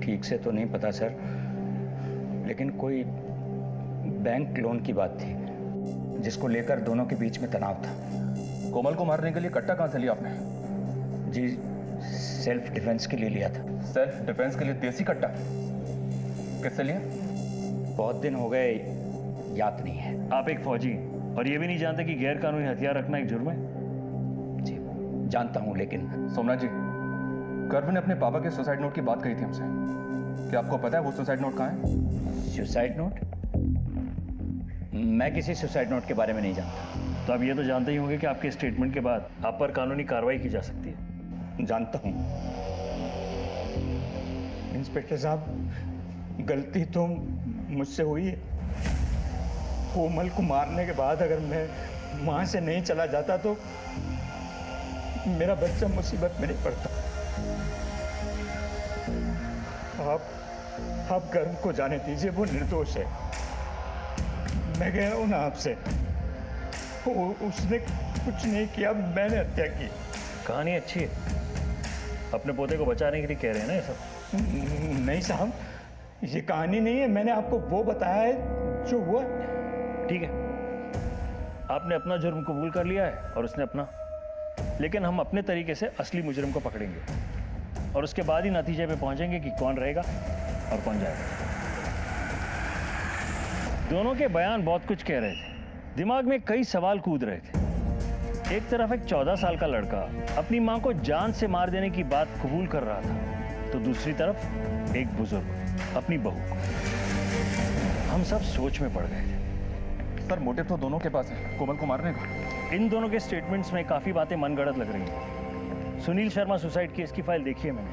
ठीक से तो नहीं पता सर, लेकिन कोई बैंक लोन की बात थी जिसको लेकर दोनों के बीच में तनाव था। कोमल को मारने के लिए कट्टा कहां से लिया आपने? जी, सेल्फ डिफेंस के लिए लिया था। सेल्फ डिफेंस के लिए देसी कट्टा किससे लिया? बहुत दिन हो गए, याद नहीं है। आप एक फौजी और ये भी नहीं जानते कि गैर कानूनी हथियार रखना एक जुर्म है? जी जानता हूं, लेकिन सोमनाथ जी, गर्व ने अपने पापा के सुसाइड नोट की बात कही थी हमसे। क्या आपको पता है वो सुसाइड नोट कहाँ है? Suicide note? मैं किसी सुसाइड नोट के बारे में नहीं जानता। तो आप ये तो जानते ही होंगे कि आपके स्टेटमेंट के बाद आप पर कानूनी कार्रवाई की जा सकती है। जानता हूं इंस्पेक्टर साहब, गलती तो मुझसे हुई है। कोमल को मारने के बाद अगर मैं वहां से नहीं चला जाता तो मेरा बच्चा मुसीबत में नहीं पड़ता। आप गर्व को जाने दीजिए, वो निर्दोष है। मैं कह रहा हूं ना आपसे, उसने कुछ नहीं किया, मैंने हत्या की। कहानी अच्छी है, अपने पोते को बचाने के लिए कह रहे हैं ना ये सब? नहीं साहब, ये कहानी नहीं है। मैंने आपको वो बताया है जो हुआ। ठीक है, आपने अपना जुर्म कबूल कर लिया है और उसने अपना, लेकिन हम अपने तरीके से असली मुजरिम को पकड़ेंगे और उसके बाद ही नतीजे पे पहुंचेंगे कि कौन रहेगा और कौन जाएगा। दोनों के बयान बहुत कुछ कह रहे थे, दिमाग में कई सवाल कूद रहे थे। एक तरफ एक 14 साल का लड़का अपनी मां को जान से मार देने की बात कबूल कर रहा था, तो दूसरी तरफ एक बुजुर्ग अपनी बहू को। हम सब सोच में पड़ गए थे। सर, मोटिव तो दोनों के पास है कोमल को मारने का। इन दोनों के स्टेटमेंट्स में काफी बातें मनगढ़ंत लग रही हैं। सुनील शर्मा सुसाइड केस की फाइल देखी है मैंने,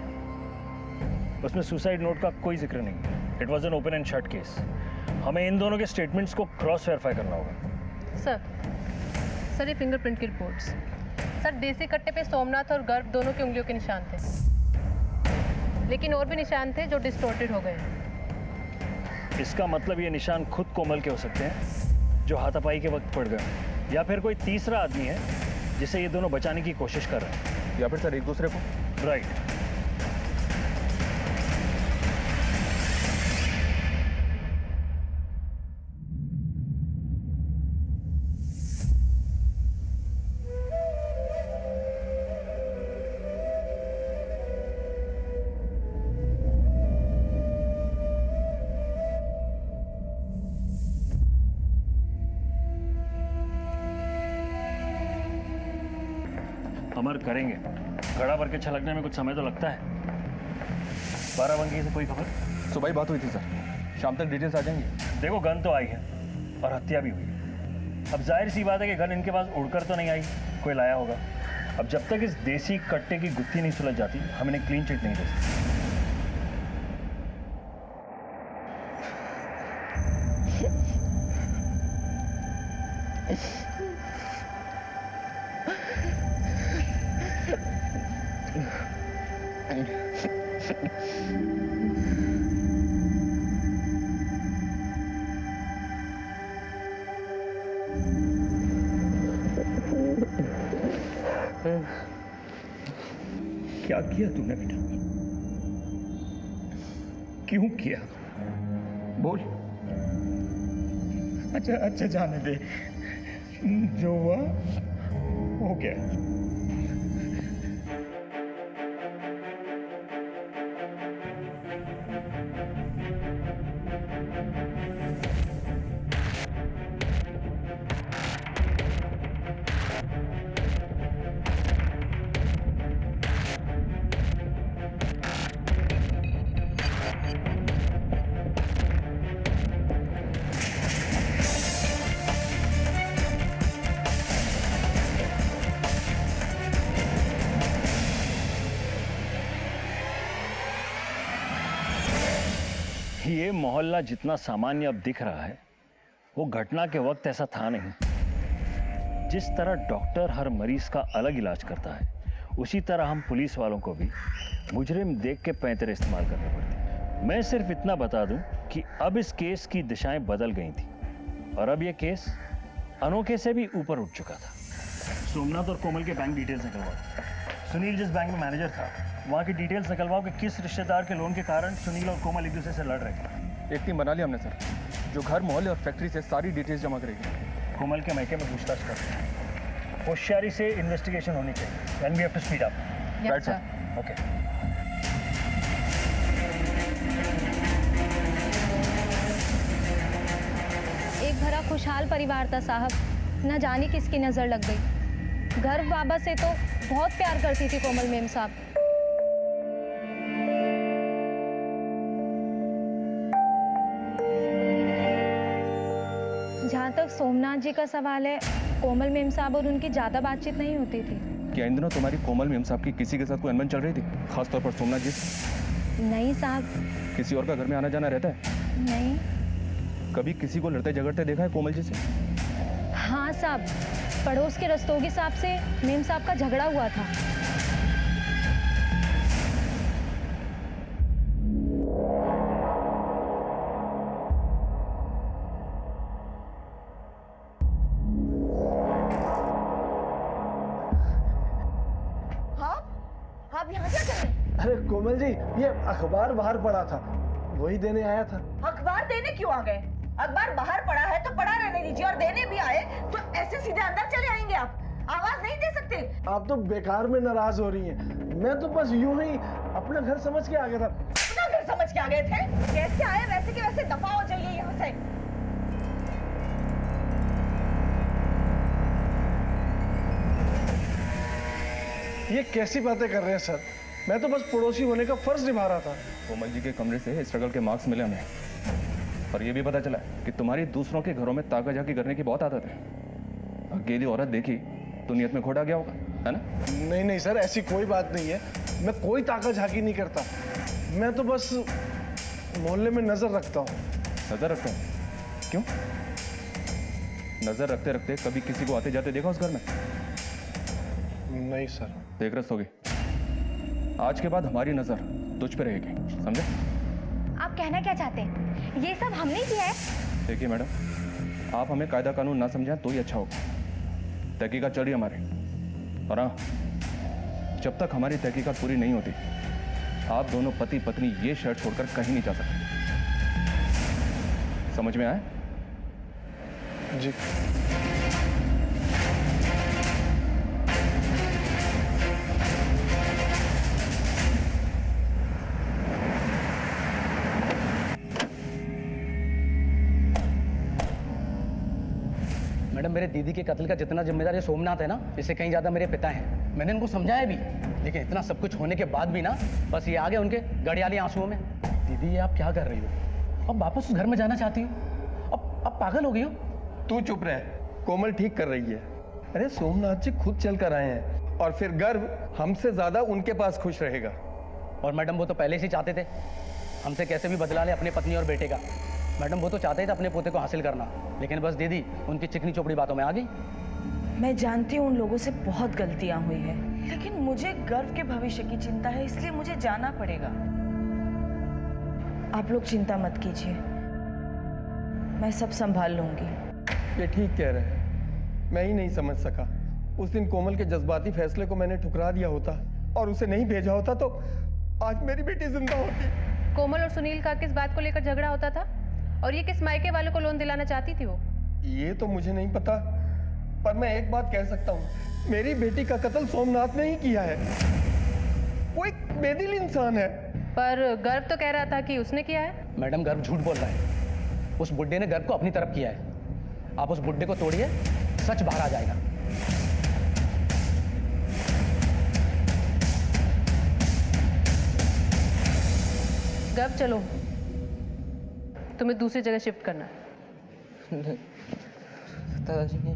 उसमें सुसाइड नोट का कोई जिक्र नहीं। It was an open and shut case. हमें इन दोनों के स्टेटमेंट्स को क्रॉस वेरीफाई करना होगा। सर ये फिंगरप्रिंट की रिपोर्ट्स। सर देसी कट्टे पे सोमनाथ और गर्भ दोनों की उंगलियों के निशान थे, लेकिन और भी निशान थे जो डिस्टॉर्टेड हो गए। इसका मतलब ये निशान खुद कोमल के हो सकते हैं जो हाथापाई के वक्त पड़ गए, या फिर कोई तीसरा आदमी है जिसे ये दोनों बचाने की कोशिश कर रहे हैं, या फिर सर एक दूसरे को। राइट। अमर करेंगे, घड़ा भर के छलकने में कुछ समय तो लगता है। बाराबंकी से कोई खबर? सुबह ही बात हुई थी सर, शाम तक डिटेल्स आ जाएंगी। देखो, गन तो आई है और हत्या भी हुई है। अब जाहिर सी बात है कि गन इनके पास उड़कर तो नहीं आई, कोई लाया होगा। अब जब तक इस देसी कट्टे की गुत्थी नहीं सुलझ जाती, हम इन्हें क्लीन चिट नहीं दे सकते। क्या किया तूने बेटा? क्यों किया? बोल। अच्छा जाने दे, जो हुआ हो गया। ये मोहल्ला जितना सामान्य अब दिख रहा है, वो घटना के वक्त ऐसा था नहीं। जिस तरह डॉक्टर हर मरीज का अलग इलाज करता है, उसी तरह हम पुलिस वालों को भी मुजरिम देख के पैंतरे इस्तेमाल करने पड़ते हैं। मैं सिर्फ इतना बता दूं कि अब इस केस की दिशाएं बदल गई थी और अब ये केस अनोखे से भी ऊपर उठ चुका था। सोमनाथ और कोमल के बैंक डिटेल्स निकलवा। सुनील जिस बैंक में मैनेजर था, वहाँ की डिटेल्स निकलवाओ कि किस रिश्तेदार के लोन के कारण सुनील और कोमल एक दूसरे से लड़ रहे थे। एक टीम बना ली हमने सर, जो घर, मोहल्ले और फैक्ट्री से सारी डिटेल्स जमा करेगी। कोमल के मैके में पूछताछ करते हैं। होशियारी से इन्वेस्टिगेशन होनी चाहिए। Then we have to speed up. Yes, Right, sir. sir. Okay. एक भरा खुशहाल परिवार था साहब, न जाने किसकी नज़र लग गई। गर्व बाबा से तो बहुत प्यार करती थी कोमल मेम साहब। जहाँ तक सोमनाथ जी का सवाल है, कोमल मेम साहब और उनकी ज़्यादा बातचीत नहीं होती थी। क्या इन दिनों तुम्हारी कोमल मेम साहब की किसी के साथ कोई अनबन चल रही थी, खासतौर पर सोमनाथ जी से? नहीं साहब, किसी और का घर में आना जाना रहता है? नहीं। कभी किसी को लड़ते झगड़ते देखा है कोमल जी से? हाँ साहब, पड़ोस के रस्तोगी साहब से मेम साहब का झगड़ा हुआ था। आप यहाँ क्या कर रहे हैं? अरे कोमल जी, ये अखबार बाहर पड़ा था, वही देने आया था। अखबार देने क्यों आ गए? अखबार बाहर पड़ा है तो पड़ा रहने दीजिए, और देने भी आए तो ऐसे सीधे अंदर चले आएंगे आप? आवाज नहीं दे सकते? आप तो बेकार में नाराज हो रही हैं। मैं तो बस यूं ही अपना घर समझ के आ गया था। अपना घर समझ के आ गए थे? कैसे आए वैसे के वैसे दफा हो जाइए यहाँ से। ये कैसी बातें कर रहे हैं सर? मैं तो बस पड़ोसी होने का फर्ज निभा रहा था। कोमल जी के कमरे से स्ट्रगल के मार्क्स मिले हमें, और ये भी पता चला कि तुम्हारी दूसरों के घरों में ताका झाकी करने की बहुत आदत है। अकेली औरत देखी तो नियत में खोट आ गया होगा, है ना? नहीं नहीं सर, ऐसी कोई बात नहीं है। मैं कोई ताका झाकी नहीं करता। मैं तो बस मोहल्ले में नजर रखता हूँ। नजर रखते हैं? क्यों? नजर रखते रखते कभी किसी को आते जाते देखा उस घर में? नहीं सर। देख रस होगी, आज के बाद हमारी नजर तुझ पे रहेगी, समझे? आप कहना क्या चाहते हैं? ये सब हमने किया है? देखिए मैडम, आप हमें कायदा कानून ना समझाएं तो ही अच्छा होगा। तहकीकात चल रही है हमारी, और हाँ, जब तक हमारी तहकीकात पूरी नहीं होती, आप दोनों पति पत्नी ये शहर छोड़कर कहीं नहीं जा सकते। समझ में आया? जी। मैडम, मेरे दीदी के कत्ल का जितना जिम्मेदार ये सोमनाथ है ना, इससे कहीं ज़्यादा मेरे पिता हैं। मैंने इनको समझाया भी, लेकिन इतना सब कुछ होने के बाद भी ना, बस ये आ गए उनके गड़ियाली आंसुओं में। दीदी, ये आप क्या कर रही हो? अब वापस उस घर में जाना चाहती हो? अब पागल हो गई हो? तू चुप रह, कोमल ठीक कर रही है। अरे सोमनाथ जी खुद चल कर आए हैं, और फिर गर्व हमसे ज्यादा उनके पास खुश रहेगा। और मैडम, वो तो पहले से चाहते थे हमसे कैसे भी बदला ले अपने पत्नी और बेटे का। मैडम, वो तो चाहते थे अपने पोते को हासिल करना, लेकिन बस दीदी उनकी चिकनी चोपड़ी बातों में आ गई। मैं जानती हूँ उन लोगों से बहुत गलतियां हुई है, लेकिन मुझे गर्व के भविष्य की चिंता है, इसलिए मुझे जाना पड़ेगा। आप लोग चिंता मत कीजिए, मैं सब संभाल लूंगी। ये ठीक कह रहे हैं, मैं ही नहीं समझ सका। उस दिन कोमल के जज्बाती फैसले को मैंने ठुकरा दिया होता और उसे नहीं भेजा होता तो आज मेरी बेटी जिंदा होती। कोमल और सुनील का किस बात को लेकर झगड़ा होता था, और ये किस मायके वालों को लोन दिलाना चाहती थी वो? ये तो मुझे नहीं पता, पर मैं एक बात कह सकता हूँ, मेरी बेटी का कत्ल सोमनाथ ने ही किया है। वो एक बेदिल इंसान है। पर गर्व तो कह रहा था कि उसने किया है। मैडम, गर्व झूठ बोल रहा है। उस बुड्ढे ने गर्व को अपनी तरफ किया है। आप उस बुड्ढे को तोड़िए, सच बाहर आ जाएगा। गर्व, चलो, तुम्हें दूसरी जगह शिफ्ट करना है। दादाजी ने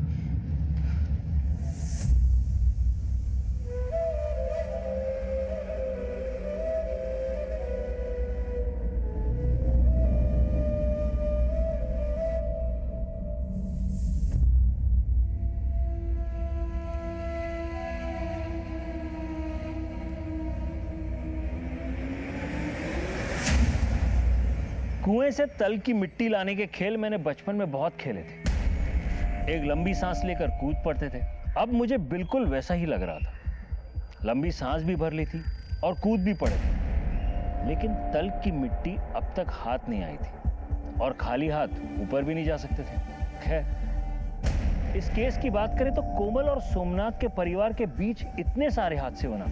कुएं से तल की मिट्टी लाने के खेल मैंने बचपन में बहुत खेले थे। एक लंबी सांस लेकर कूद पड़ते थे। अब मुझे बिल्कुल वैसा ही लग रहा था। लंबी सांस भी भर ली थी और कूद भी पड़े थे, लेकिन तल की मिट्टी अब तक हाथ नहीं आई थी और खाली हाथ ऊपर भी नहीं जा सकते थे। खैर, इस केस की बात करें तो कोमल और सोमनाथ के परिवार के बीच इतने सारे हादसे होना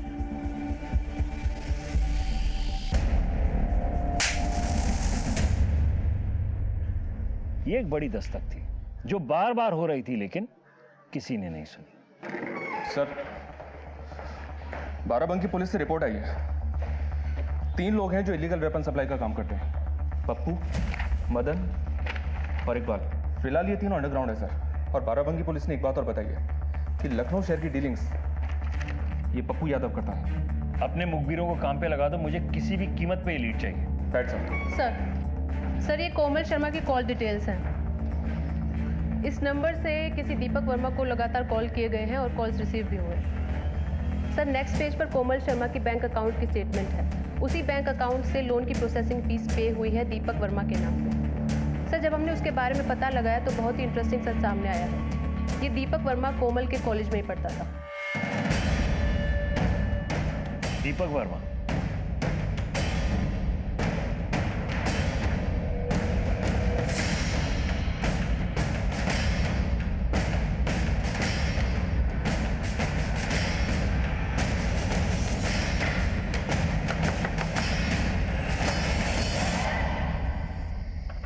ये एक बड़ी दस्तक थी जो बार बार हो रही थी, लेकिन किसी ने नहीं सुनी। सर, बाराबंकी पुलिस से रिपोर्ट आई है। 3 लोग हैं जो इलीगल वेपन सप्लाई का काम करते हैं, पप्पू, मदन और इकबाल। फिलहाल ये तीनों अंडरग्राउंड है सर। और बाराबंकी पुलिस ने एक बात और बताई है कि लखनऊ शहर की डीलिंग्स ये पप्पू यादव करता है। अपने मुखबिरों को काम पे लगा दो, मुझे किसी भी कीमत पे ये लीड चाहिए। Right sir. सर ये कोमल शर्मा की कॉल डिटेल्स हैं। इस नंबर से किसी दीपक वर्मा को लगातार कॉल किए गए हैं और कॉल्स रिसीव भी हुए। सर नेक्स्ट पेज पर कोमल शर्मा की बैंक अकाउंट की स्टेटमेंट है। उसी बैंक अकाउंट से लोन की प्रोसेसिंग फीस पे हुई है दीपक वर्मा के नाम पे। सर जब हमने उसके बारे में पता लगाया तो बहुत ही इंटरेस्टिंग सच सामने आया है। ये दीपक वर्मा कोमल के कॉलेज में ही पढ़ता था। दीपक वर्मा,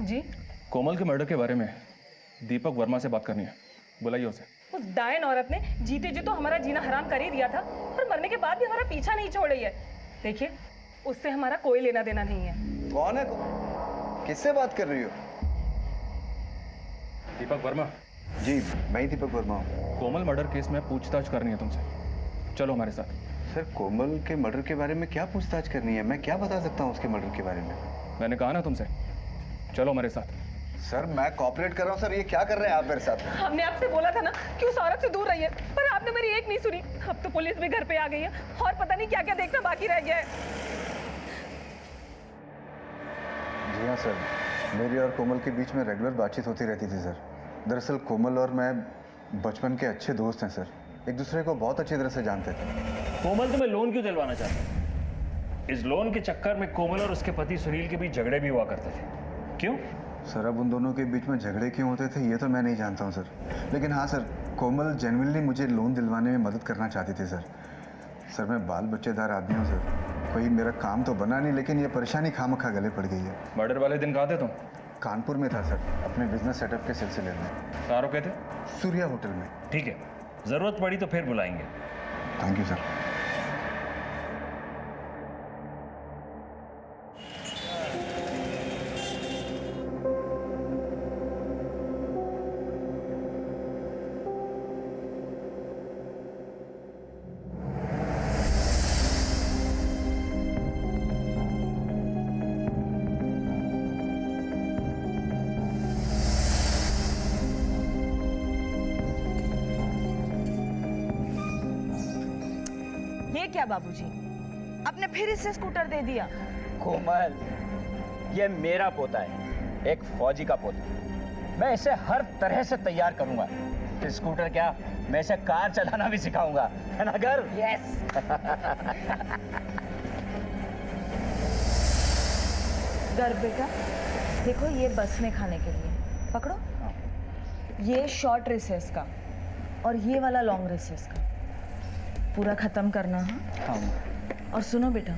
जी कोमल के मर्डर के बारे में दीपक वर्मा से बात करनी है, बुलाइए उसे। उस डायन औरत ने जीते जी तो हमारा जीना हराम कर ही दिया था और मरने के बाद भी हमारा पीछा नहीं छोड़ रही है। देखिए, उससे हमारा कोई लेना देना नहीं है। कौन है? किससे बात कर रही हो? दीपक वर्मा। जी मैं ही दीपक वर्मा हूँ। कोमल मर्डर केस में पूछताछ करनी है तुमसे, चलो हमारे साथ। सर कोमल के मर्डर के बारे में क्या पूछताछ करनी है? मैं क्या बता सकता हूँ उसके मर्डर के बारे में? मैंने कहा ना तुमसे, चलो हमारे साथ। सर मैं कोऑपरेट कर रहा हूँ। सर ये क्या कर रहे हैं आप मेरे साथ? हमने आपसे बोला था ना कि उस औरत से दूर रहिए, पर आपने मेरी एक नहीं सुनी। अब तो पुलिस भी घर पे आ गई है और पता नहीं क्या क्या देखना बाकी रह गया है। जी हाँ सर, मेरी और कोमल के बीच में रेगुलर बातचीत होती रहती थी सर। दरअसल कोमल और मैं बचपन के अच्छे दोस्त हैं सर, एक दूसरे को बहुत अच्छी तरह से जानते थे। कोमल तुम्हें लोन क्यों दिलवाना चाहता है? इस लोन के चक्कर में कोमल और उसके पति सुनील के बीच झगड़े भी हुआ करते थे, क्यों? सर अब उन दोनों के बीच में झगड़े क्यों होते थे ये तो मैं नहीं जानता हूँ सर, लेकिन हाँ सर कोमल जेन्युइनली मुझे लोन दिलवाने में मदद करना चाहती थी सर। सर मैं बाल बच्चेदार आदमी हूँ सर, कोई मेरा काम तो बना नहीं, लेकिन ये परेशानी खामखा गले पड़ गई है। मर्डर वाले दिन कहाँ थे तुम? कानपुर में था सर, अपने बिजनेस सेटअप के सिलसिले में। कहाँ रुके थे? सूर्या होटल में। ठीक है, जरूरत पड़ी तो फिर बुलाएंगे। Thank you sir. ये क्या बाबूजी, आपने फिर इसे स्कूटर दे दिया? कोमल, ये मेरा पोता है, एक फौजी का पोता। मैं इसे हर तरह से तैयार करूंगा। स्कूटर क्या, मैं इसे कार चलाना भी सिखाऊंगा, है ना घर? यस। गर्व बेटा, देखो ये बस में खाने के लिए पकड़ो। ये शॉर्ट रिसेस का और ये वाला लॉन्ग रिसेस का पूरा खत्म करना। हाँ। और सुनो बेटा,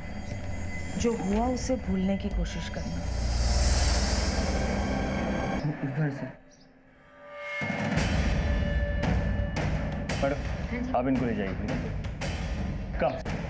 जो हुआ उसे भूलने की कोशिश करना। घर से मैडम आप इनको ले जाइए प्लीज। कम।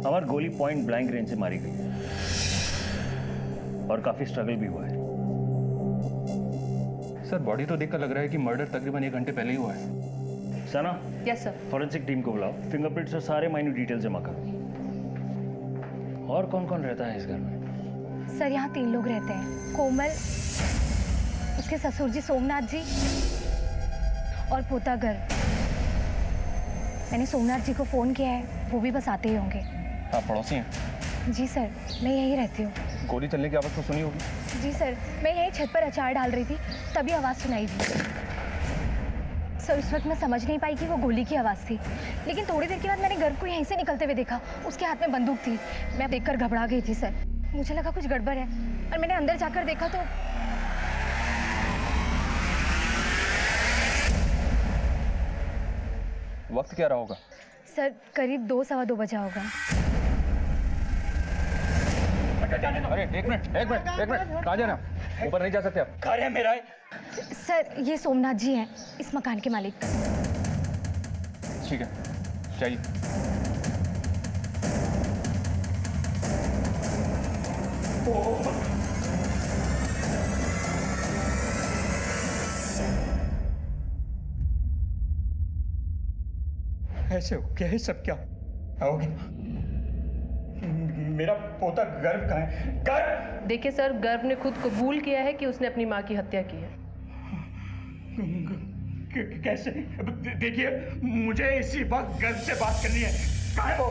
अमर गोली पॉइंट ब्लैंक रेंज से मारी गई है और काफी स्ट्रगल भी हुआ है। सर बॉडी तो देखकर लग रहा है कि मर्डर तकरीबन 1 घंटे पहले ही हुआ है। सना, यस सर। फॉरेंसिक टीम को बुलाओ, फिंगरप्रिंट्स और सारे माइन्यूट डिटेल जमा करो। और कौन कौन रहता है इस घर में? सर यहाँ 3 लोग रहते हैं, कोमल, उसके ससुर जी सोमनाथ जी और पोता गर्व। मैंने सोमनाथ जी को फ़ोन किया है, वो भी बस आते ही होंगे। आप पड़ोसी हैं? जी सर, मैं यहीं रहती हूँ। गोली चलने की आवाज़ तो सुनी होगी? जी सर, मैं यहीं छत पर अचार डाल रही थी, तभी आवाज़ सुनाई दी। सर उस वक्त मैं समझ नहीं पाई कि वो गोली की आवाज़ थी, लेकिन थोड़ी देर के बाद मैंने गर्व को यहीं से निकलते हुए देखा। उसके हाथ में बंदूक थी। मैं देखकर घबरा गई थी सर, मुझे लगा कुछ गड़बड़ है और मैंने अंदर जाकर देखा तो वक्त क्या रहा होगा? सर करीब 2 सवा 2 बजा होगा। अरे एक मिनट, कहाँ जाना? ऊपर नहीं जा सकते आप। घर है मेरा। सर ये सोमनाथ जी हैं, इस मकान के मालिक। ठीक है, चाहिए। ऐसे हो क्या है सब? क्या आओगे? मेरा पोता गर्व कहाँ है? गर्व! देखिए सर, गर्व ने खुद कबूल किया है कि उसने अपनी माँ की हत्या की है। कैसे? देखिए, मुझे इसी वक्त गर्व से बात करनी है। कहाँ है वो?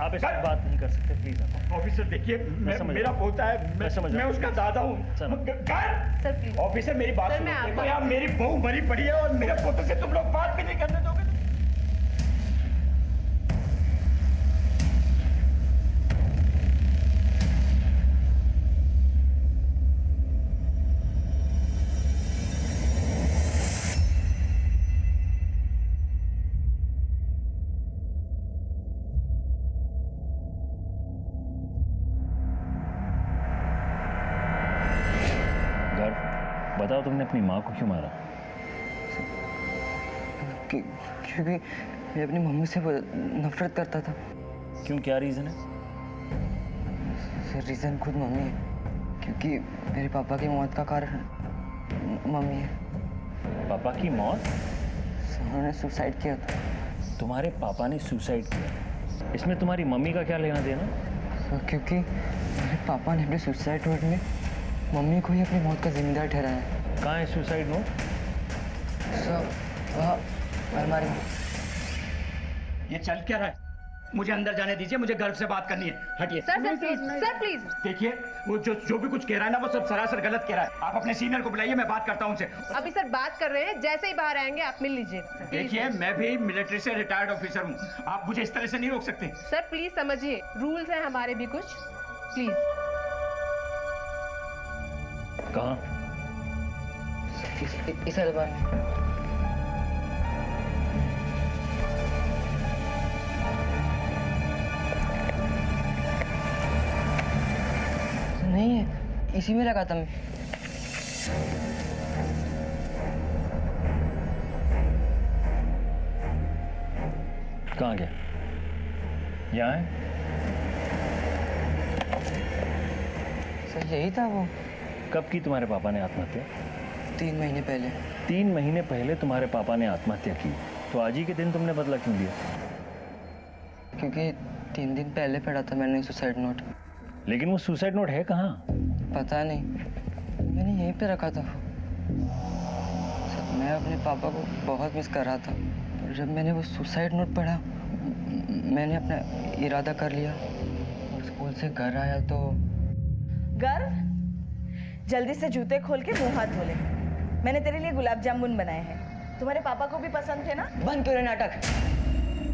आप इस पर बात नहीं कर सकते, प्लीज। ऑफिसर देखिए, मेरा पोता है, मैं उसका दादा हूँ। Sir please. ऑफिसर मेरी बात सर, मैं सुनो। देखो आपको- यार, मेरी बहू मरी पड़ी है और मेरे पोते से तुम लोग बात भी नहीं करने दोगे। बताओ, तुमने अपनी माँ को क्यों मारा? क्योंकि मैं अपनी मम्मी से नफरत करता था। क्यों, क्या रीज़न है? सर रीज़न खुद मम्मी है, क्योंकि मेरे पापा की मौत का कारण मम्मी है। पापा की मौत? उन्होंने सुसाइड किया था। तुम्हारे पापा ने सुसाइड किया? इसमें तुम्हारी मम्मी का क्या लेना देना? सर क्योंकि मेरे पापा ने अपने सुसाइड नोट में मम्मी को ही अपनी मौत का जिम्मेदार ठहराया। कहाँ है सुसाइड नोट? सर वहाँ अलमारी में। ये चल क्या रहा है? मुझे अंदर जाने दीजिए, मुझे गर्व से बात करनी है। हटिए। Sir please, sir please. देखिए, वो जो भी कुछ कह रहा है ना, वो सब सरासर गलत कह रहा है। आप अपने सीनियर को बुलाइए, मैं बात करता हूँ उनसे। अभी सर बात कर रहे हैं, जैसे ही बाहर आएंगे आप मिल लीजिए। देखिए, मैं भी मिलिट्री से रिटायर्ड ऑफिसर हूँ, आप मुझे इस तरह से नहीं रोक सकते। सर प्लीज समझिए, रूल्स हैं हमारे भी कुछ, प्लीज। कहाँ? इस अलमारी में। नहीं है, इसी में रखा था मैं। कहाँ गया? यहाँ है? सर यही था वो। कब की तुम्हारे पापा ने आत्महत्या? 3 महीने पहले। 3 महीने पहले तुम्हारे पापा ने आत्महत्या की, तो आज ही के दिन तुमने बदला क्यों लिया? क्योंकि 3 दिन पहले पढ़ा था मैंने सुसाइड नोट। लेकिन वो सुसाइड नोट है कहाँ? पता नहीं, मैंने यहीं पे रखा था। मैं अपने पापा को बहुत मिस कर रहा था। जब मैंने वो सुसाइड नोट पढ़ा, मैंने अपना इरादा कर लिया और स्कूल से घर आया तो। गर्व, जल्दी से जूते खोल के मुंह हाथ धो ले। मैंने तेरे लिए गुलाब जामुन बनाए हैं, तुम्हारे पापा को भी पसंद थे ना? बंद करो नाटक।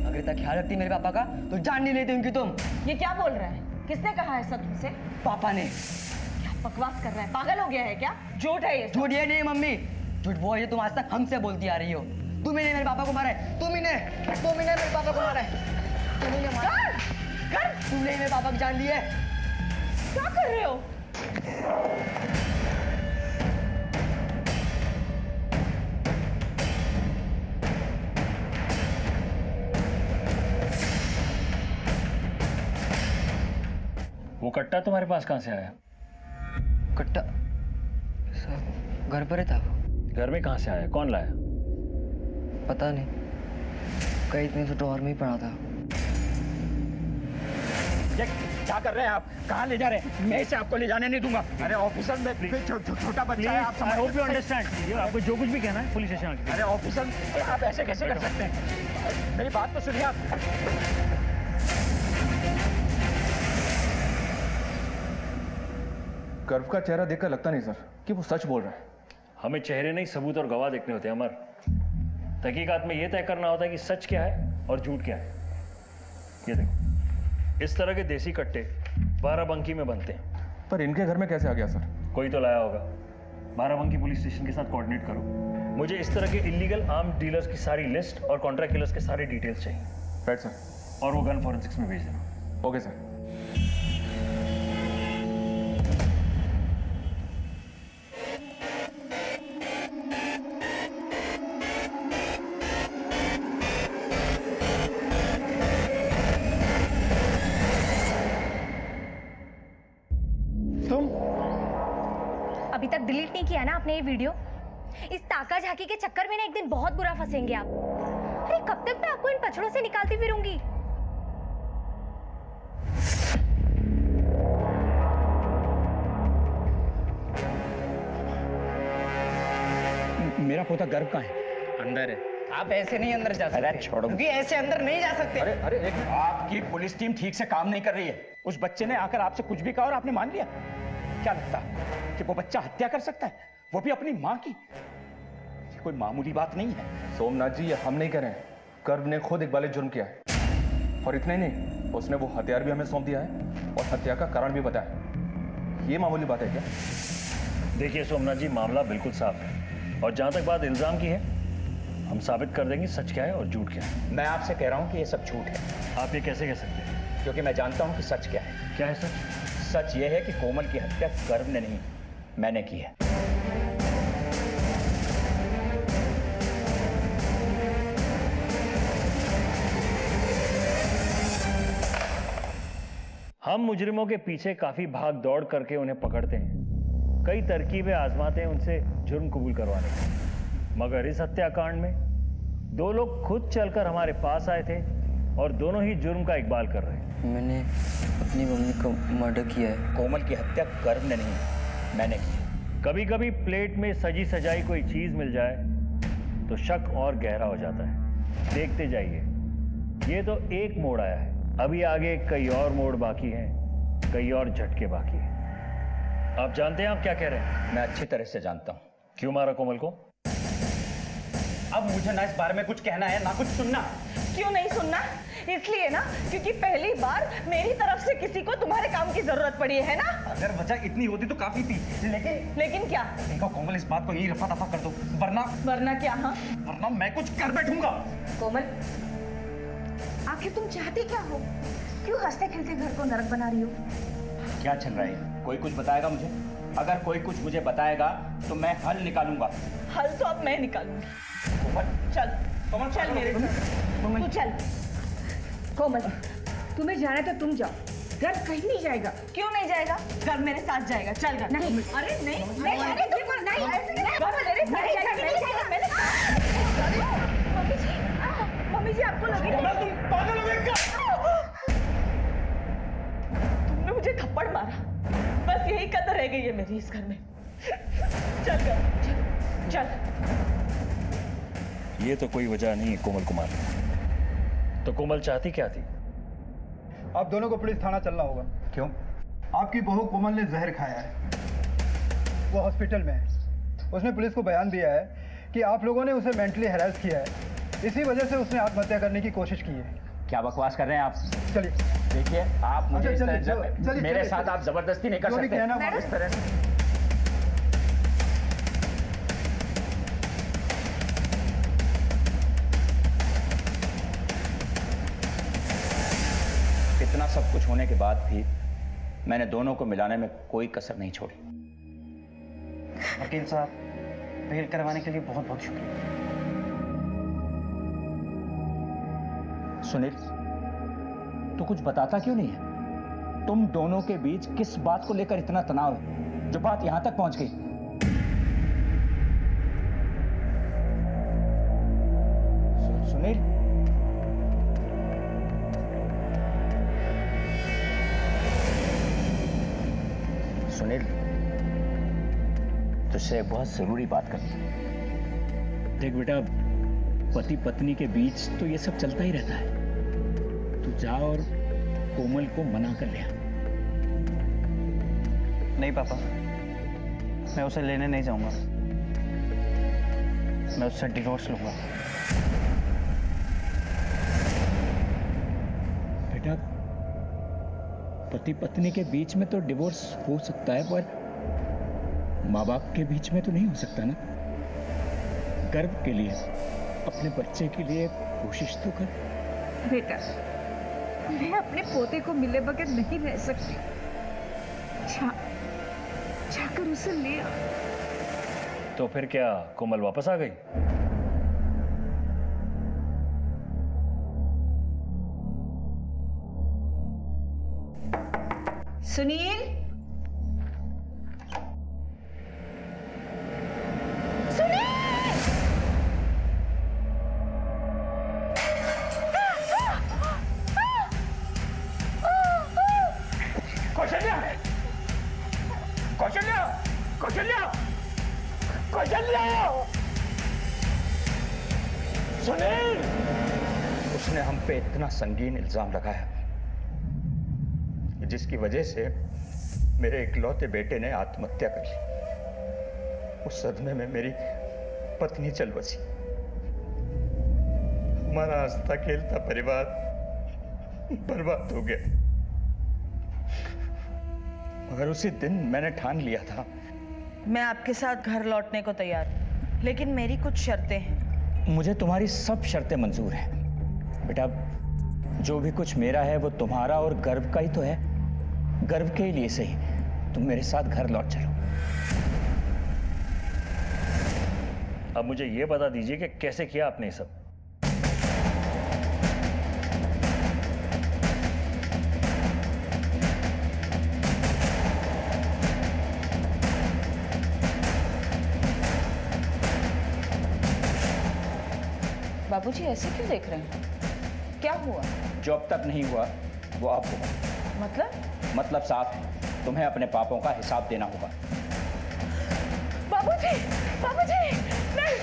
अगर इतना ख्याल रखती मेरे पापा का तो जान नहीं लेती उनकी तुम। ये क्या बोल रहा है? किसने कहा ऐसा तुमसे? पापा ने। क्या बकवास कर रहा है? पागल हो गया है क्या? झूठ है ये सब। झूठ ये नहीं मम्मी, झूठ वो है तुम आज तक हमसे बोलती आ रही हो। तुम ही ने मेरे पापा को मारा है, तुम ही ने मेरे पापा को मारा है, तुम ही ने मारा। तुमने मेरे पापा की जान ली है। क्या कर रहे हो? वो कट्टा तुम्हारे पास कहाँ से आया? कट्टा सब घर पर ही था। घर में कहाँ से आया? कौन लाया? पता नहीं, कई दिन से ड्रॉअर में ही पड़ा था। ये क्या कर रहे हैं आप? कहाँ ले जा रहे हैं? मैं इसे आपको ले जाने नहीं दूंगा। अरे ऑफिसर, मैं छोटा बच्चा है, आप आई होप यू अंडरस्टैंड। आपको जो कुछ भी कहना है पुलिस स्टेशन आके। अरे ऑफिसर, आप ऐसे कैसे कर सकते हैं? मेरी बात तो सुनिए आप। गर्व का चेहरा देखकर लगता नहीं सर कि वो सच बोल रहा है। हमें चेहरे नहीं, सबूत और गवाह देखने होते हैं अमर। तहकीकात में यह तय करना होता है कि सच क्या है और झूठ क्या है। ये देखो, इस तरह के देसी कट्टे बाराबंकी में बनते हैं। पर इनके घर में कैसे आ गया सर? कोई तो लाया होगा। बाराबंकी पुलिस स्टेशन के साथ कोऑर्डिनेट करो। मुझे इस तरह के इलीगल आर्म्ड डीलर्स की सारी लिस्ट और कॉन्ट्रैक्ट किलर्स के सारे डिटेल्स चाहिए। Right sir. और वो गन फॉरेंसिक्स में भेज देना। Okay sir. अभी तक डिलीट नहीं किया ना आपने ये वीडियो? इस ताका झाकी के चक्कर में ना एक दिन बहुत बुरा फंसेंगे आप। अरे कब तक मैं आपको इन पछड़ों से निकालती फिरूंगी? मेरा पोता गर्व कहाँ है? अंदर है। आप ऐसे नहीं अंदर जा सकते। अरे छोड़ो। क्योंकि ऐसे अंदर नहीं जा सकते। अरे एक आपकी पुलिस टीम ठीक से काम नहीं कर रही है। उस बच्चे ने आकर आपसे कुछ भी कहा और आपने मान लिया। क्या लगता है कि वो बच्चा हत्या कर सकता है, वो भी अपनी माँ की? ये कोई मामूली बात नहीं है। सोमनाथ जी, ये हम नहीं कह रहे हैं, गर्व ने खुद इकबाल जुर्म किया है। और इतना ही नहीं, उसने वो हथियार भी हमें सौंप दिया है और हत्या का कारण भी बताया। ये मामूली बात है क्या? देखिए सोमनाथ जी, मामला बिल्कुल साफ है और जहां तक बात इल्जाम की है, हम साबित कर देंगे सच क्या है और झूठ क्या है। मैं आपसे कह रहा हूं कि ये सब झूठ है। आप ये कैसे कह सकते हैं? क्योंकि मैं जानता हूं कि सच क्या है। क्या है सच? सच ये है कि कोमल की हत्या गर्व ने नहीं, मैंने की है। हम मुजरिमों के पीछे काफी भाग दौड़ करके उन्हें पकड़ते हैं, कई तरकीबें आजमाते हैं उनसे जुर्म कबूल करवाने की। मगर इस हत्याकांड में दो लोग खुद चलकर हमारे पास आए थे और दोनों ही जुर्म का इकबाल कर रहे हैं। मैंने अपनी मम्मी को मर्डर किया है। कोमल की हत्या गर्व ने नहीं, मैंने की है। कभी कभी प्लेट में सजी सजाई कोई चीज मिल जाए तो शक और गहरा हो जाता है। देखते जाइए, ये तो एक मोड़ आया है, अभी आगे कई और मोड़ बाकी हैं, कई और झटके बाकी हैं। आप जानते हैं आप क्या कह रहे हैं? मैं अच्छी तरह से जानता हूं। क्यों मारा कोमल को? अब मुझे ना इस बारे में कुछ कहना है ना कुछ सुनना। क्यों नहीं सुनना? इसलिए ना क्योंकि पहली बार मेरी तरफ से किसी को तुम्हारे काम की जरूरत पड़ी है ना। अगर वजह इतनी होती तो काफी थी, लेकिन क्या? देखो कोमल, इस बात को यही रफा दफा कर दो, वरना क्या? हाँ, वरना मैं कुछ कर बैठूंगा। कोमल, आखिर तुम चाहते क्या हो? क्यों हंसते खेलते घर को नरक बना रही हो? क्या चल रहा है? कोई कुछ बताएगा मुझे? अगर कोई कुछ मुझे बताएगा तो मैं हल निकालूंगा। हल तो अब मैं निकालूंगी। कोमल, चल कोमल, चल मेरे साथ। तू चल। कोमल, तुम्हें जाना तो तुम जाओ, घर कहीं नहीं जाएगा। क्यों नहीं जाएगा? घर मेरे साथ जाएगा। चल घर। नहीं। अरे नहीं, अरे तुम नहीं, ऐसे नहीं। घर मेरे साथ जाएगा। मम्मी जी आपको लगेगा तुम पागल हो गए क्या? तुमने मुझे थप्पड़ मारा, बस यही कदर रह गई है मेरी इस घर में। चल कर, चल। ये तो कोई वजह नहीं है कोमल कुमार। तो कोमल चाहती क्या थी? आप दोनों को पुलिस थाना चलना होगा। क्यों? आपकी बहू कोमल ने जहर खाया है, वो हॉस्पिटल में है। उसने पुलिस को बयान दिया है कि आप लोगों ने उसे मेंटली हैरेस किया है, इसी वजह से उसने आत्महत्या करने की कोशिश की है। क्या बकवास कर रहे हैं आप? चलिए देखिए, आप मुझे इस चलिए, तरह चलिए, मेरे चलिए, साथ आप जबरदस्ती नहीं कर जो भी सकते कहना इस तरह से। इतना सब कुछ होने के बाद भी मैंने दोनों को मिलाने में कोई कसर नहीं छोड़ी। वकील साहब, बेल करवाने के लिए बहुत बहुत शुक्रिया। सुनील, तू कुछ बताता क्यों नहीं है? तुम दोनों के बीच किस बात को लेकर इतना तनाव है जो बात यहां तक पहुंच गई? सुनील, सुनील, तुझसे एक बहुत जरूरी बात करनी है। देख बेटा, पति पत्नी के बीच तो ये सब चलता ही रहता है। तू जा और कोमल को मना कर ले। नहीं पापा, मैं उसे लेने नहीं जाऊंगा। मैं उससे डिवोर्स लूंगा। बेटा, पति पत्नी के बीच में तो डिवोर्स हो सकता है, पर माँ बाप के बीच में तो नहीं हो सकता ना। गर्व के लिए, अपने बच्चे के लिए कोशिश तो कर। बेटा, मैं अपने पोते को मिले बगैर नहीं रह सकती। जाकर उसे ले आ। तो फिर क्या कोमल वापस आ गई? सुनील, कौशल्या, कौशल्या, कौशल्या, कौशल्या! सुनील! उसने हम पे इतना संगीन इल्जाम लगाया जिसकी वजह से मेरे इकलौते बेटे ने आत्महत्या कर ली। उस सदमे में मेरी पत्नी चल बसी। हमारा हंसता खेलता परिवार बर्बाद हो गया। मगर उसी दिन मैंने ठान लिया था, मैं आपके साथ घर लौटने को तैयार हूँ, लेकिन मेरी कुछ शर्तें हैं। मुझे तुम्हारी सब शर्तें मंजूर हैं। बेटा, जो भी कुछ मेरा है वो तुम्हारा और गर्व का ही तो है। गर्व के लिए सही तुम मेरे साथ घर लौट चलो। अब मुझे ये बता दीजिए कि कैसे किया आपने ये सब? बाबूजी ऐसे क्यों देख रहे हैं? क्या हुआ? जो अब तक नहीं हुआ वो अब होगा। मतलब साफ है, तुम्हें अपने पापों का हिसाब देना होगा। बाबूजी, बाबूजी, नहीं,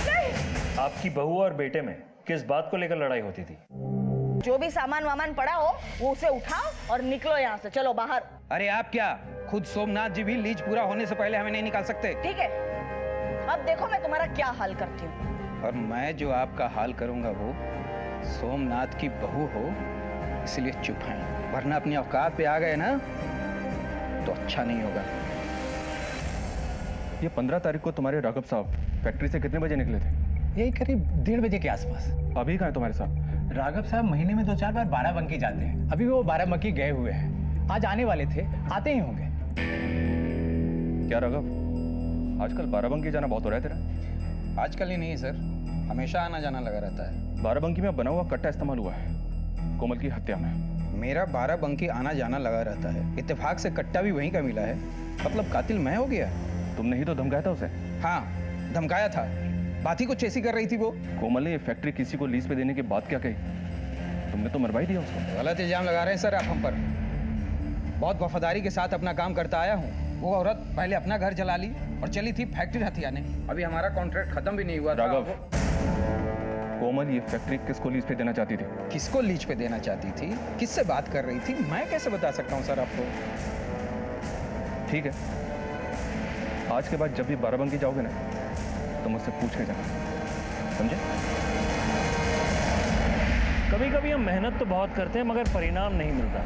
नहीं। आपकी बहू और बेटे में किस बात को लेकर लड़ाई होती थी? जो भी सामान वामान पड़ा हो वो उसे उठाओ और निकलो यहाँ से। चलो बाहर। अरे आप क्या, खुद सोमनाथ जी भी लीज पूरा होने से पहले हमें नहीं निकाल सकते? ठीक है, अब देखो मैं तुम्हारा क्या हाल करती हूँ। और मैं जो आपका हाल करूंगा वो सोमनाथ की बहू हो, इसलिए चुप हैं। वरना अपनी औकात पे आ गए ना तो अच्छा नहीं होगा। ये 15 तारीख को तुम्हारे राघव साहब फैक्ट्री से कितने बजे निकले थे? यही करीब 1:30 बजे के आसपास। अभी कहाँ है तुम्हारे साथ? राघव साहब महीने में 2-4 बार बाराबंकी जाते हैं। अभी वो बाराबंकी गए हुए हैं। आज आने वाले थे, आते ही होंगे। क्या राघव, आजकल बाराबंकी जाना बहुत हो रहा है तेरा? आजकल ही नहीं सर, हमेशा आना जाना लगा रहता है। बाराबंकी में बना हुआ कट्टा इस्तेमाल हुआ है कोमल की हत्या में। मेरा बाराबंकी आना जाना लगा रहता है। इत्तेफाक से कट्टा भी वहीं का मिला है। मतलब कातिल मैं हो गया? तुमने ही तो धमकाया था उसे। हाँ, धमकाया था। बात ही कुछ ऐसी कर रही थी वो। कोमल ने ये फैक्ट्री किसी को लीज पे देने की बात क्या कही? तुमने तो मरवा ही दिया उसको। गलत इल्जाम लगा रहे हैं सर आप हम पर। बहुत वफादारी के साथ अपना काम करता आया हूँ। वो औरत पहले अपना घर जला ली और चली थी फैक्ट्री हथियाने। अभी हमारा कॉन्ट्रैक्ट खत्म भी नहीं हुआ। राघव, कोमल ये फैक्ट्री किसको लीज पे देना चाहती थी? किसको लीज पे देना चाहती थी, किससे बात कर रही थी, मैं कैसे बता सकता हूँ सर आपको? ठीक है, आज के बाद जब भी बाराबंकी जाओगे ना तो मुझसे पूछ के जाना, समझे? कभी कभी हम मेहनत तो बहुत करते हैं मगर परिणाम नहीं मिलता।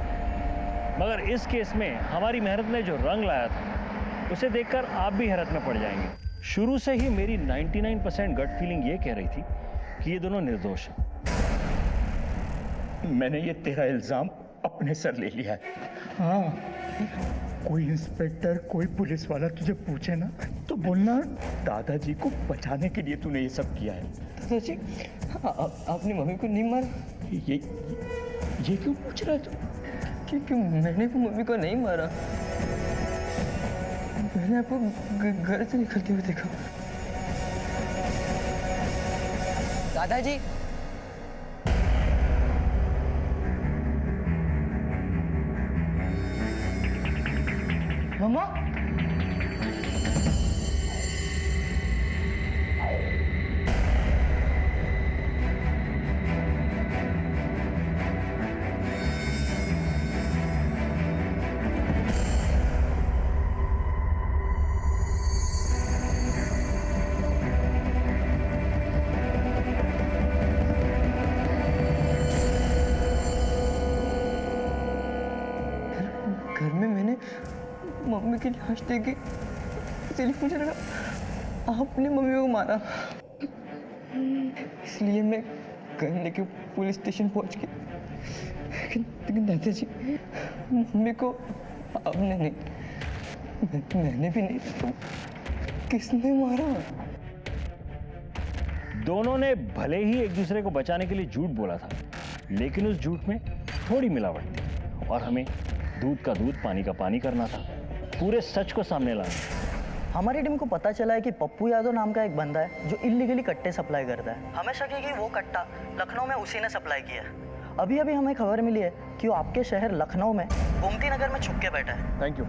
मगर इस केस में हमारी मेहनत ने जो रंग लाया था उसे देखकर आप भी हैरत में पड़ जाएंगे। शुरू से ही मेरी 99% गट फीलिंग ये कह रही थी कि ये दोनों निर्दोष हैं। मैंने ये तेरा इल्जाम अपने सर ले लिया है। हाँ, कोई इंस्पेक्टर, कोई पुलिस वाला तुझे पूछे ना तो बोलना दादाजी को बचाने के लिए तूने ये सब किया है। दादाजी, आपने मम्मी को नहीं मारा? ये क्यों पूछ रहा है तू? क्योंकि मैंने तो मम्मी को नहीं मारा। मैंने आपको घर से निकलते हुए देखा। दादाजी, मम्मा घर में मैंने मम्मी की लाश देखी, इसलिए मुझे लगा आपने मम्मी को मारा, इसलिए मैं घर लेके पुलिस स्टेशन पहुंच गई। लेकिन दादाजी, मम्मी को आपने नहीं, मैंने भी नहीं, तो किसने मारा? दोनों ने भले ही एक दूसरे को बचाने के लिए झूठ बोला था, लेकिन उस झूठ में थोड़ी मिलावट थी और हमें दूध का दूध पानी का पानी करना था, पूरे सच को सामने लाना। हमारी टीम को पता चला है कि पप्पू यादव नाम का एक बंदा है जो इलीगली कट्टे सप्लाई करता है। हमें शक है कि वो कट्टा लखनऊ में उसी ने सप्लाई किया है। अभी अभी हमें खबर मिली है कि वो आपके शहर लखनऊ में गोमती नगर में छुप के बैठा है। Thank you.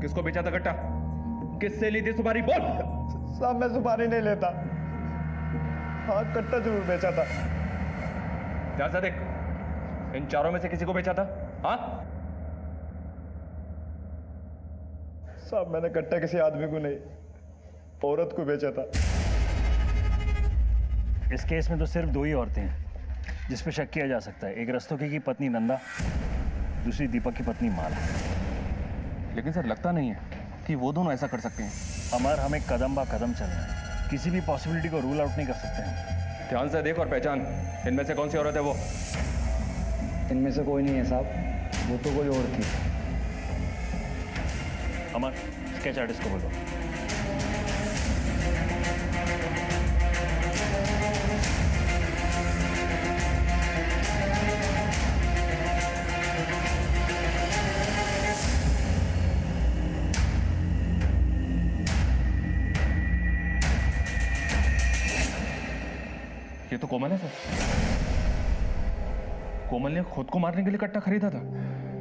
किसको बेचा था कट्टा? किससे ली थी सुपारी? बोल। साहब मैं सुपारी नहीं लेता। हाँ कट्टा जरूर बेचा था। ध्यान से देख, इन चारों में से किसी को बेचा था? हाँ साहब मैंने कट्टा किसी आदमी को नहीं, औरत को बेचा था। इस केस में तो सिर्फ दो ही औरतें हैं जिस पे शक किया जा सकता है, एक रस्तोगी की पत्नी नंदा, दूसरी दीपक की पत्नी माला। लेकिन सर लगता नहीं है कि वो दोनों ऐसा कर सकते हैं। अमर, हमें कदम बा कदम चलना है, किसी भी पॉसिबिलिटी को रूल आउट नहीं कर सकते हैं। ध्यान से देख और पहचान, इनमें से कौन सी औरत है वो? इनमें से कोई नहीं है साहब, वो तो कोई और थी। अमर, स्केच आर्टिस्ट को बोलो। ये तो कोमल है सर। कोमल ने खुद को मारने के लिए कट्टा खरीदा था।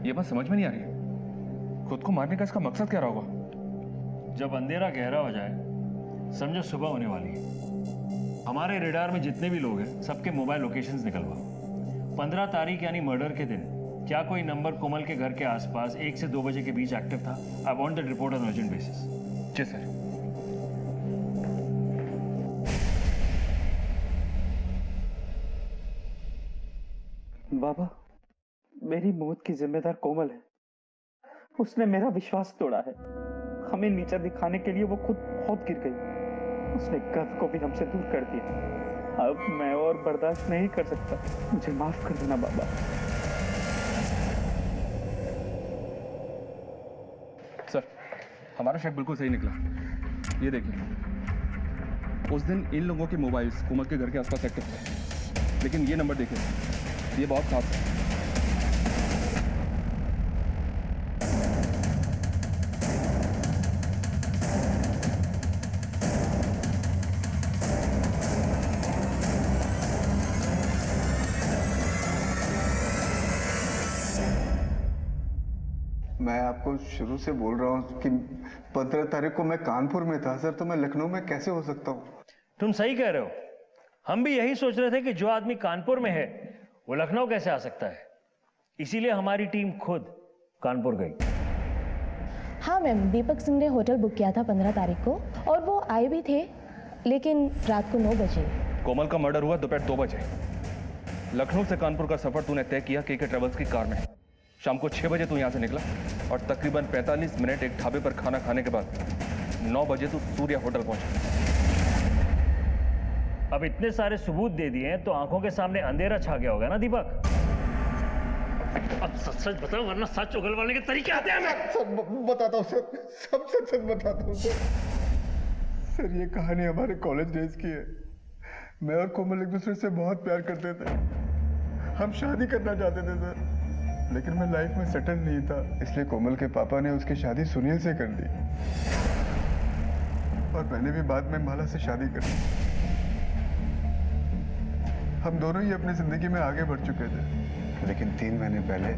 ये बात समझ में नहीं आ रही। खुद को मारने का इसका मकसद क्या रहा होगा? जब अंधेरा गहरा हो जाए, समझो सुबह होने वाली है। हमारे रेडार में जितने भी लोग हैं, सबके मोबाइल लोकेशंस निकलवाओ। 15 तारीख यानी मर्डर के दिन क्या कोई नंबर कोमल के घर के आसपास 1 से 2 बजे के बीच एक्टिव था? I want that report on urgent basis. जी सर। बाबा, मेरी मौत की जिम्मेदार कोमल है। उसने मेरा विश्वास तोड़ा है। हमें नीचा दिखाने के लिए वो खुद बहुत गिर गई। उसने गर्व को भी हमसे दूर कर दिया। अब मैं और बर्दाश्त नहीं कर सकता। मुझे माफ कर देना बाबा। सर, हमारा शक बिल्कुल सही निकला। ये देखिए, उस दिन इन लोगों के मोबाइल्स कोमल के घर के आसपास एक्टिव थे, लेकिन ये नंबर देखिए, ये बहुत खास है। मैं आपको शुरू से बोल रहा हूँ कि 15 तारीख को मैं कानपुर में था सर, तो मैं लखनऊ में कैसे हो सकता हूँ? तुम सही कह रहे हो। हम भी यही सोच रहे थे कि जो आदमी कानपुर में है वो लखनऊ कैसे आ सकता है। इसीलिए हमारी टीम खुद कानपुर गई। हाँ मैम, दीपक सिंह ने होटल बुक किया था 15 तारीख को और वो आए भी थे, लेकिन रात को 9 बजे। कोमल का मर्डर हुआ दोपहर 2 बजे। लखनऊ से कानपुर का सफर तूने तय किया केके ट्रेवल्स की कार में। शाम को 6 बजे तू यहाँ से निकला और तकरीबन 45 मिनट एक ढाबे पर खाना खाने के बाद 9 बजे तू सूर्या होटल पहुंचा। अब इतने सारे सबूत दे दिए हैं तो आंखों के सामने अंधेरा छा गया होगा ना दीपक? अब सच सच बताओ वरना सच उगलवाने के तरीके आते हैं। मैं सब बताता हूँ सर, सब सच सच बताता हूँ सर। सर ये कहानी हमारे कॉलेज डेज की है। मैं और कोमल एक दूसरे से बहुत प्यार करते थे। हम शादी करना चाहते थे सर, लेकिन मैं लाइफ में सेटल नहीं था, इसलिए कोमल के पापा ने उसकी शादी सुनील से कर दी और मैंने भी बाद में माला से शादी कर दी। हम दोनों ही अपनी जिंदगी में आगे बढ़ चुके थे, लेकिन 3 महीने पहले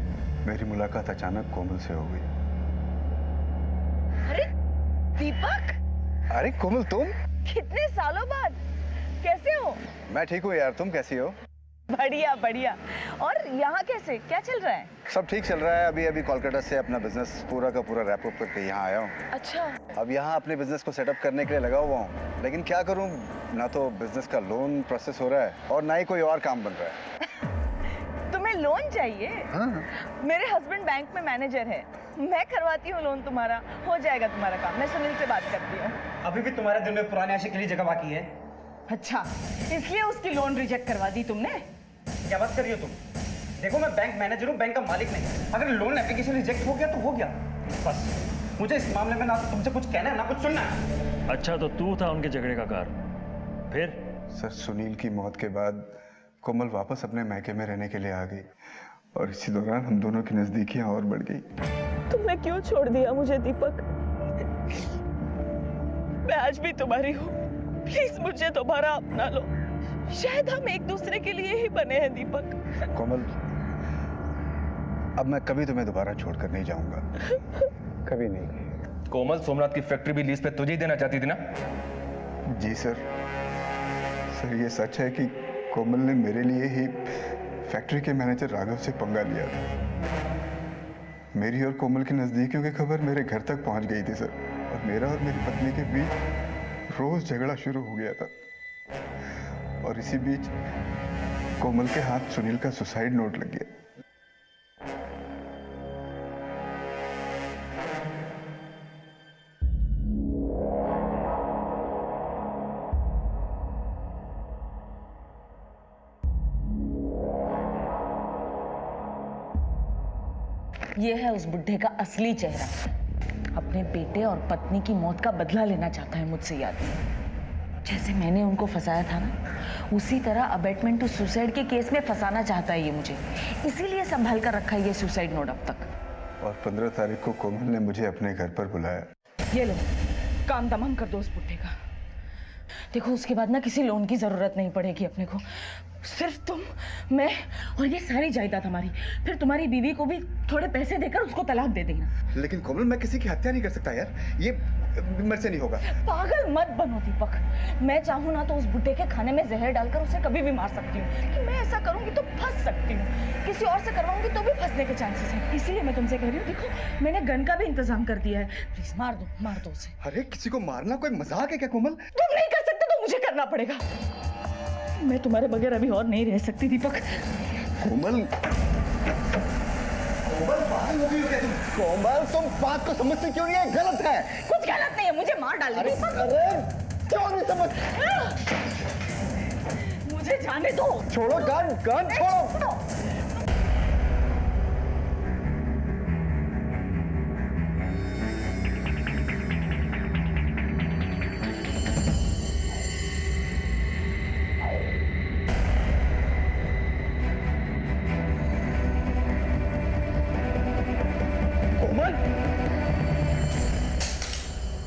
मेरी मुलाकात अचानक कोमल से हो गई। अरे दीपक, अरे कोमल तुम? कितने सालों बाद, कैसे हो? मैं ठीक हूँ यार, तुम कैसी हो? बढ़िया बढ़िया। और यहाँ कैसे, क्या चल रहा है? सब ठीक चल रहा है। अभी कोलकाता से अपना बिजनेस पूरा का पूरा रैप अप करके यहाँ आया हूँ। अच्छा। अब यहाँ अपने बिजनेस को सेटअप करने के लिए लगा हुआ हूँ, लेकिन क्या करूँ, ना तो बिजनेस का लोन प्रोसेस हो रहा है और ना ही कोई और काम बन रहा है। तुम्हें लोन चाहिए? हाँ। मेरे हस्बैंड बैंक में मैनेजर है, मैं करवाती हूँ लोन तुम्हारा, हो जाएगा तुम्हारा काम। मैं सुनील से बात करती हूँ। अभी भी तुम्हारे दिल में पुराने आशिक के लिए जगह बाकी है? अच्छा, इसलिए उसकी लोन रिजेक्ट करवा दी तुमने? क्या बात कर रही हो तुम? देखो मैं बैंक मैनेजर हूँ, बैंक का मालिक नहीं। अगर लोन एप्लीकेशन रिजेक्ट हो गया तो हो गया, बस। मुझे इस मामले में ना तो तुमसे कुछ कहना है ना कुछ सुनना है। अच्छा तो तू था उनके झगड़े का कारण? फिर? सर सुनील की मौत के बाद कोमल वापस अपने मैके में रहने के लिए आ गई और इसी दौरान हम दोनों की नजदीकियां और बढ़ गई। तुमने क्यों छोड़ दिया मुझे दीपक? मैं आज भी तुम्हारी हूँ, प्लीज मुझे दोबारा अपना लो। शायद हम एक दूसरे के लिए ही बने हैं दीपक। कोमल, अब मैं कभी तुम्हें दोबारा छोड़कर नहीं जाऊंगा, कभी नहीं। कोमल सोमनाथ की फैक्ट्री भी लीज पे तुझे ही देना चाहती थी ना? जी सर। सर ये सच है कि कोमल ने मेरे लिए ही फैक्ट्री के मैनेजर राघव से पंगा लिया था। मेरी और कोमल की नजदीकियों की खबर मेरे घर तक पहुंच गई थी सर, और मेरा और मेरी पत्नी के बीच रोज झगड़ा शुरू हो गया था। और इसी बीच कोमल के हाथ सुनील का सुसाइड नोट लग गया। ये है उस बुढ़े का असली चेहरा। अपने बेटे और पत्नी की मौत का बदला लेना चाहता है मुझसे, याद नहीं। जैसे मैंने उनको फंसाया था ना, उसी तरह अबेटमेंट टू सुसाइड के केस में फंसाना चाहता है ये मुझे। इसीलिए संभाल कर रखा है ये सुसाइड नोट अब तक। और 15 तारीख को कोमल ने मुझे अपने घर पर बुलाया। ये लो, काम तमाम कर दो उस बुढ़े का। देखो उसके बाद ना किसी लोन की जरूरत नहीं पड़ेगी अपने को, सिर्फ तुम, मैं और ये सारी जायदाद हमारी। फिर तुम्हारी बीवी को भी थोड़े पैसे देकर उसको तलाक दे देना। लेकिन कोमल, मैं किसी की हत्या नहीं कर सकता यार, ये मेरे से नहीं होगा। पागल मत बनो दीपक। मैं चाहूँ ना तो उस बुड्ढे के खाने में जहर डालकर उसे कभी भी मार सकती हूँ, लेकिन मैं ऐसा करूंगी तो फंस सकती हूँ। किसी और से करवाऊंगी तो भी फंसने के चांसेस हैं। इसीलिए मैं तुमसे कह रही हूँ, देखो मैंने गन का भी इंतजाम कर दिया है, प्लीज मार दो उसे। अरे किसी को मारना कोई मजाक है क्या कोमल? तुम नहीं कर सकते तो मुझे करना पड़ेगा। मैं तुम्हारे बगैर अभी और नहीं रह सकती दीपक। कोमल, कोमल तुम बात को समझती क्यों नहीं है? गलत है। कुछ गलत नहीं है, मुझे मार डाल। अरे क्यों नहीं समझ? मुझे जाने दो। छोड़ो गन छोड़ो।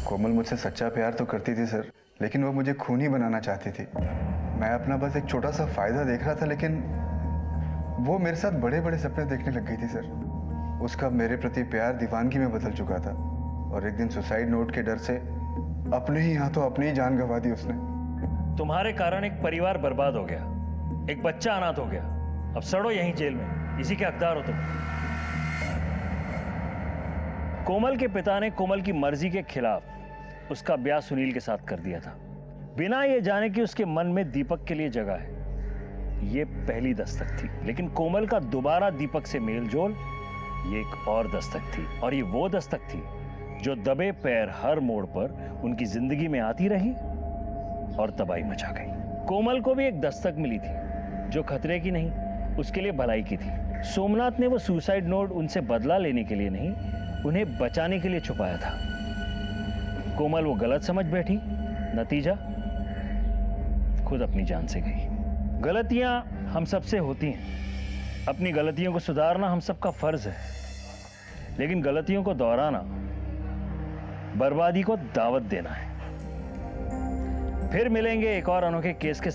कोमल मुझसे सच्चा प्यार तो करती थी सर, लेकिन वो मुझे खूनी बनाना चाहती थी। मैं अपना बस एक छोटा सा फायदा देख रहा था, लेकिन वो मेरे साथ बड़े बड़े सपने देखने लग गई थी सर। उसका मेरे प्रति प्यार दीवानगी में बदल चुका था, और एक दिन सुसाइड नोट के डर से अपने ही हाथों अपनी ही जान गंवा दी उसने। तुम्हारे कारण एक परिवार बर्बाद हो गया, एक बच्चा अनाथ हो गया। अब सड़ो यहीं जेल में, इसी के हकदार हो तुम। कोमल के पिता ने कोमल की मर्जी के खिलाफ उसका ब्याह सुनील के साथ कर दिया था, बिना ये जाने कि उसके मन में दीपक के लिए जगह है। ये पहली दस्तक थी, लेकिन कोमल का दोबारा दीपक से मेल जोल ये एक और दस्तक थी, और ये वो दस्तक थी जो दबे पैर हर मोड़ पर उनकी जिंदगी में आती रही और तबाही मचा गई। कोमल को भी एक दस्तक मिली थी जो खतरे की नहीं, उसके लिए भलाई की थी। सोमनाथ ने वो सुसाइड नोट उनसे बदला लेने के लिए नहीं, उन्हें बचाने के लिए छुपाया था। कोमल वो गलत समझ बैठी, नतीजा खुद अपनी जान से गई। गलतियां हम सबसे होती हैं, अपनी गलतियों को सुधारना हम सबका फर्ज है, लेकिन गलतियों को दोहराना बर्बादी को दावत देना है। फिर मिलेंगे एक और अनोखे केस के